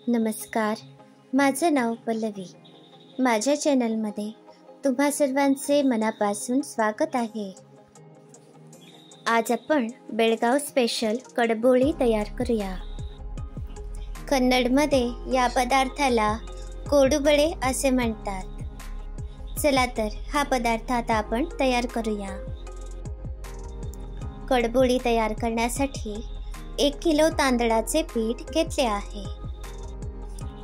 नमस्कार, माझं नाव पल्लवी. माझ्या चॅनलमध्ये तुम्हा सर्वांचे मनापासून स्वागत आहे. आज आपण बेळगाव स्पेशल कडबोळी तयार करूया. कन्नडमध्ये या पदार्थाला कोडुबळे असे म्हणतात. चला तर हा पदार्थ आता आपण तयार करूया. कडबोळी तयार करण्यासाठी 1 किलो तांदळाचे पीठ घेतले आहे.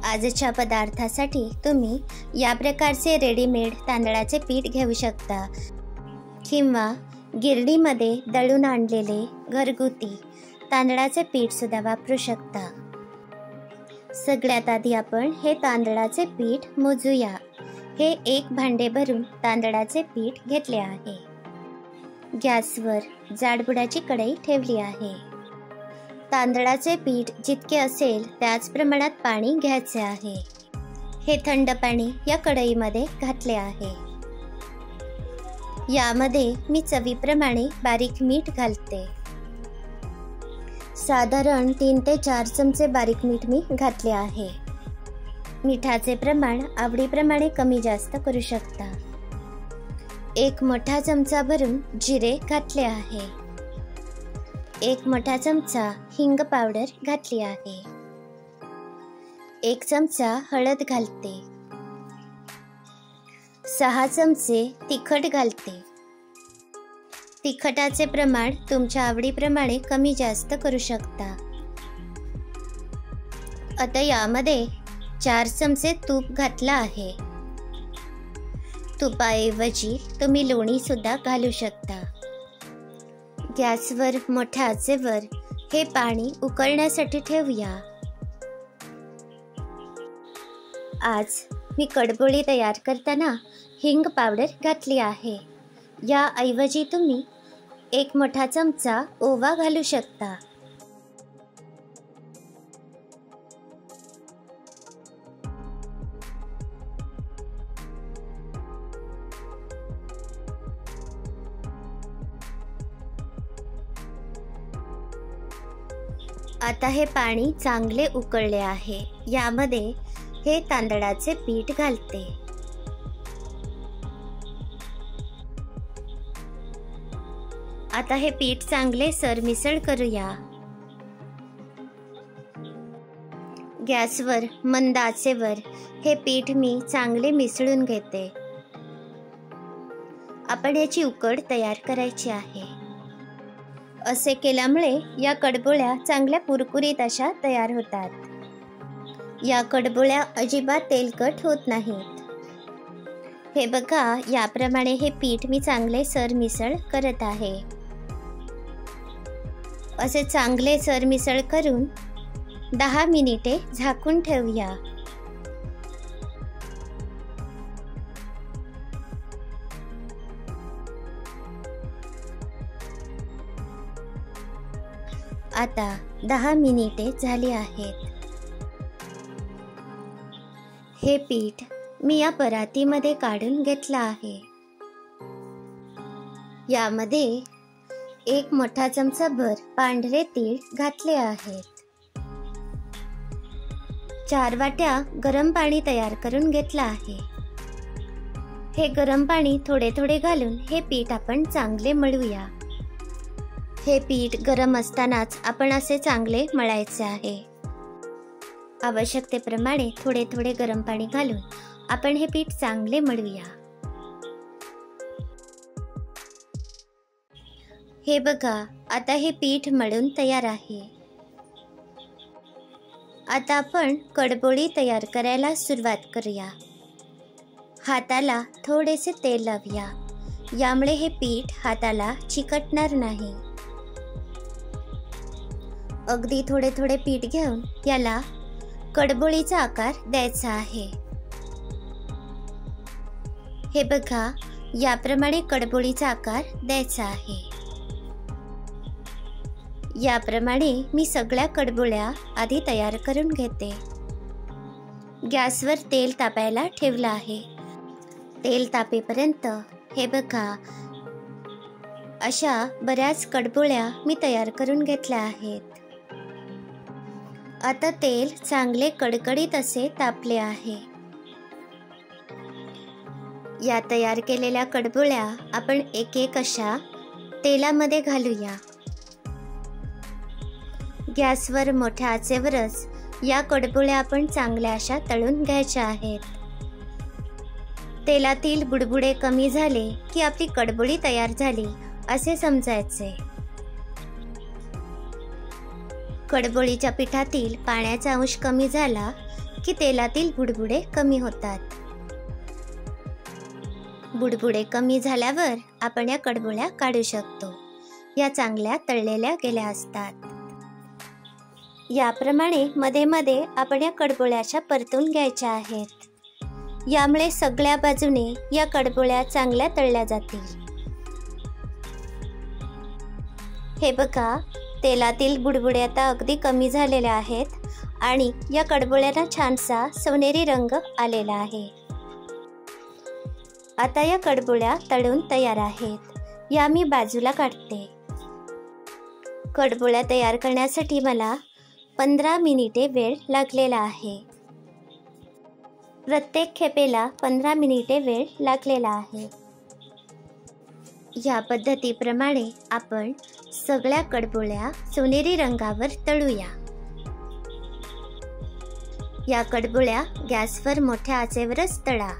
आजच्या पदार्थासाठी तुम्ही या प्रकारचे रेडीमेड तांदळाचे पीठ घेऊ शकता किंवा गिरणीमध्ये दळून आणलेले घरगुती तांदळाचे पीठ सुद्धा वापरू शकता. सगळ्यात आधी आपण हे तांदळाचे पीठ मोजूया. हे 1 भांडे भरून तांदळाचे पीठ घेतले आहे. गॅसवर जाडबुडाची कढई ठेवली आहे. तांदळाचे पीठ जितके असेल त्याच प्रमाणात पाणी घ्यायचे आहे. हे थंड पाणी या कढईमध्ये घातले आहे. यामध्ये मी चवीप्रमाणे बारीक मीठ घालते. साधारण 3 ते 4 चमचे बारीक मीठ मी घातले आहे. मिठाचे प्रमाण आवडीप्रमाणे कमी जास्त करू शकता. 1 मोठा चमचा भरून जिरे घातले आहे. 1 मोठा चमचा हिंग पावडर घातली आहे. 1 चमचा हळद घालते. 6 चमचे तिखट घालते. तिखटाचे प्रमाण तुमच्या आवडीप्रमाणे कमी जास्त करू शकता. आता यामध्ये 4 चमचे तूप घातला आहे. तुपाऐवजी तुम्ही लोणी सुद्धा घालू शकता. गॅसवर मोठ्या आचेवर हे पाणी उकळण्यासाठी ठेवूया. आज मी कडबोळी तयार करताना हिंग पावडर घातली आहे. याऐवजी तुम्ही 1 मोठा चमचा ओवा घालू शकता. आता हे पाणी चांगले उकळले आहे. यामध्ये हे तांदळाचे पीठ घालते. आता हे पीठ चांगले सरमिसळ करूया. गॅसवर मंद आचेवर हे पीठ मी चांगले मिसळून घेते. आपण याची उकड तयार करायची आहे. असे केल्यामुळे या कडबोळ्या चांगल्या कुरकुरीत अशा तयार होतात. या कडबोळ्या अजिबात तेलकट होत नाहीत. हे बघा, याप्रमाणे हे पीठ मी चांगले सरमिसळ करत आहे. असे चांगले सरमिसळ करून 10 मिनिटे झाकून ठेवूया. आता 10 मिनिटे झाली आहेत. हे पीठ मी या परातीमध्ये काढून घेतलं आहे. यामध्ये 1 मोठा चमचा भर पांढरे तीळ घातले आहेत. 4 वाट्या गरम पाणी तयार करून घेतलं आहे. हे गरम पाणी थोडे थोडे घालून हे पीठ आपण चांगले मळूया. हे पीठ गरम असतानाच आपण असे चांगले मळायचे आहे. आवश्यकतेप्रमाणे थोडे थोडे गरम पाणी घालून आपण हे पीठ चांगले मळूया. हे बघा, आता हे पीठ मळून तयार आहे. आता आपण कडबोळी तयार करायला सुरुवात करूया. हाताला थोडेसे तेल लावूया. यामुळे हे पीठ हाताला चिकटणार नाही. अगदी थोडे थोडे पीठ घेऊन याला कडबोळीचा आकार द्यायचा आहे. हे बघा, याप्रमाणे कडबोळीचा आकार द्यायचा आहे. याप्रमाणे मी सगळ्या कडबोळ्या आधी तयार करून घेते. गॅसवर तेल तापायला ठेवलं आहे. तेल तापेपर्यंत हे बघा, अशा बऱ्याच कडबोळ्या मी तयार करून घेतल्या आहेत. आता तेल चांगले कडकडीत असे तापले आहे। या तयार केलेल्या कडबोळ्या आपण एक एक अशा तेलामध्ये घालूया। गॅसवर मोठ्या आचेवरच या कडबोळ्या आपण चांगल्या अशा तळून घ्यायच्या आहेत। तेलातील बुडबुडे कमी झाले की आपली कडबोळी तयार झाली असे समजायचे। कडबोळीच्या पिठातील पाण्याचा अंश कमी झाला की तेलातील बुडबुडे कमी होतात। बुडबुडे कमी झाल्यावर आपण या कडबोळ्या काढू शकतो। या चांगल्या तळलेल्या गेल्या असतात। याप्रमाणे मध्ये मध्ये आपण या कडबोळ्या अशा परतून घ्यायच्या आहेत। यामुळे सगळ्या बाजूने या कडबोळ्या चांगल्या तळल्या जातील। हे बघा, तेलातील बुडबुडे आता अगदी कमी झालेले आहेत आणि या कडबोळ्यांना छानसा सोनेरी रंग आलेला आहे। आता या कडबोळ्या तळून तयार आहेत। या मी बाजूला काढते। कडबोळ्या तयार करण्यासाठी मला 15 मिनिटे वेळ लागलेला आहे। प्रत्येक खेपेला 15 मिनिटे वेळ लागलेला आहे। या पद्धतीप्रमाणे आपण सगळ्या कडबोळ्या सोनेरी रंगावर तळूया। या कडबोळ्या गॅसवर मोठ्या आचेवरच तळा।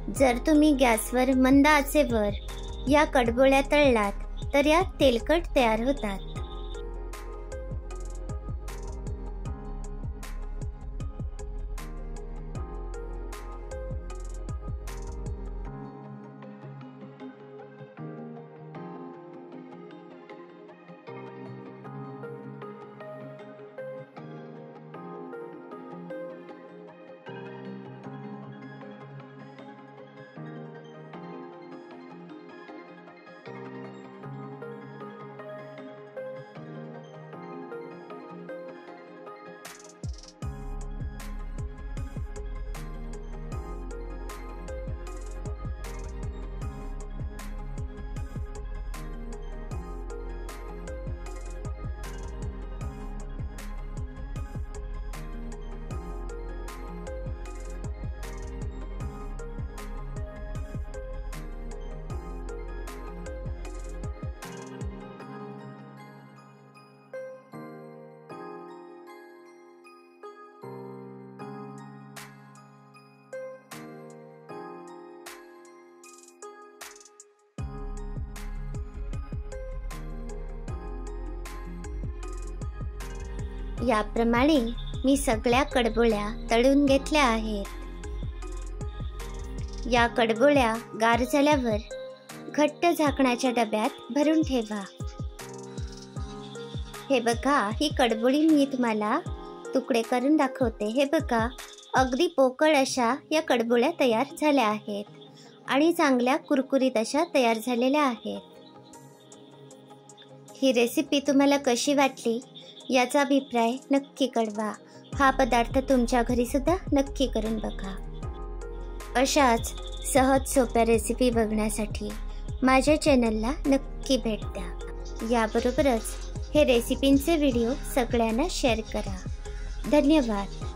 जर तुम्ही गॅसवर मंद आचेवर या कडबोळ्या तळलात तर या तेलकट तयार होतात। याप्रमाणे मी सगळ्या कडबोळ्या तळून घेतल्या आहेत। या कडबोळ्या गार झाल्यावर घट्ट झाकणाच्या डब्यात भरून ठेवा। हे बघा, ही कडबोळी मी तुम्हाला तुकडे करून दाखवते। हे बघा, अगदी पोकळ अशा या कडबोळ्या तयार झाल्या आहेत आणि चांगल्या कुरकुरीत अशा तयार झालेल्या आहेत। ही रेसिपी तुम्हाला कशी वाटली याचा अभिप्राय नक्की कळवा। हा पदार्थ तुमच्या घरी सुद्धा नक्की करून बघा। अशाच सहज सोप्या रेसिपी बघण्यासाठी माझ्या चॅनलला नक्की भेट द्या। याबरोबरच हे रेसिपींचे व्हिडिओ सगळ्यांना शेअर करा। धन्यवाद।